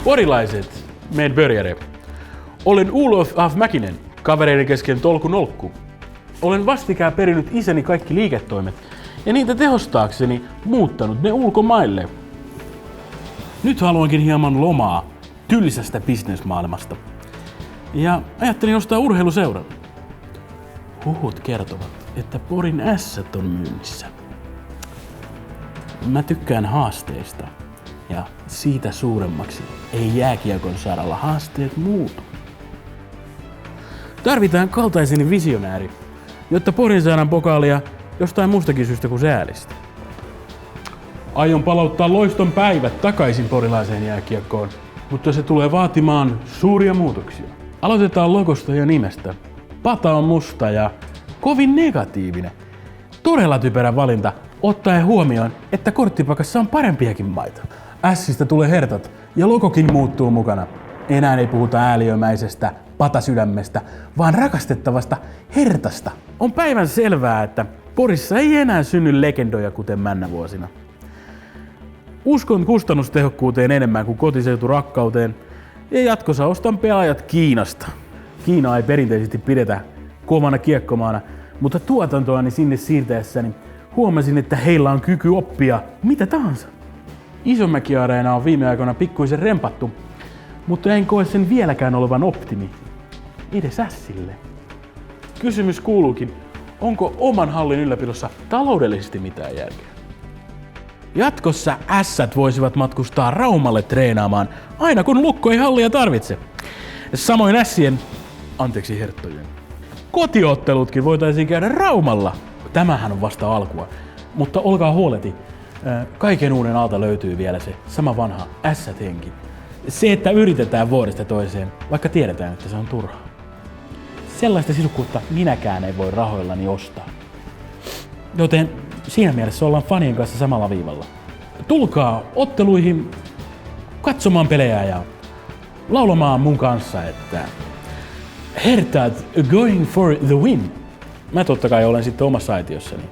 Porilaiset, meidän börjare. Olen Olof af Mäkinen, kavereiden kesken tolku. Olen vastikään perinyt isäni kaikki liiketoimet ja niitä tehostaakseni muuttanut ne ulkomaille. Nyt haluankin hieman lomaa tylsästä bisnesmaailmasta. Ja ajattelin ostaa urheiluseuran. Huhut kertovat, että Porin Ässät on myynnissä. Mä tykkään haasteista. Ja siitä suuremmaksi ei jääkiekon saralla haasteet muutu. Tarvitaan kaltaiseni visionääri, jotta Porin saadaan pokaalia jostain muustakin syystä kuin säälistä. Aion palauttaa loiston päivät takaisin porilaiseen jääkiekkoon, mutta se tulee vaatimaan suuria muutoksia. Aloitetaan logosta ja nimestä. Pata on musta ja kovin negatiivinen. Todella typerä valinta, ottaen huomioon, että korttipakassa on parempiakin maita. Ässistä tulee hertat ja logokin muuttuu mukana. Enää ei puhuta ääliömäisestä patasydämestä, vaan rakastettavasta hertasta. On päivän selvää, että Porissa ei enää synny legendoja kuten männävuosina. Uskon kustannustehokkuuteen enemmän kuin kotiseuturakkauteen ja jatkossa ostan pelaajat Kiinasta. Kiinaa ei perinteisesti pidetä kovana kiekkomaana, mutta tuotantoani sinne siirtäessäni huomasin, että heillä on kyky oppia mitä tahansa. Isomäki-areena on viime aikoina pikkuisen rempattu, mutta en koe sen vieläkään olevan optimi. Edes Ässille. Kysymys kuuluukin, onko oman hallin ylläpidossa taloudellisesti mitään järkeä? Jatkossa Ässät voisivat matkustaa Raumalle treenaamaan, aina kun Lukko ei hallia tarvitse. Samoin Herttojen. Kotiottelutkin voitaisiin käydä Raumalla. Tämähän on vasta alkua, mutta olkaa huoleti. Kaiken uuden alta löytyy vielä se sama vanha Ässät-henki. Se, että yritetään vuodesta toiseen, vaikka tiedetään, että se on turhaa. Sellaista sisukkuutta minäkään ei voi rahoillani ostaa. Joten siinä mielessä ollaan fanien kanssa samalla viivalla. Tulkaa otteluihin katsomaan pelejä ja laulamaan mun kanssa, että Hertat going for the win. Mä totta kai olen sitten omassa aitiossani.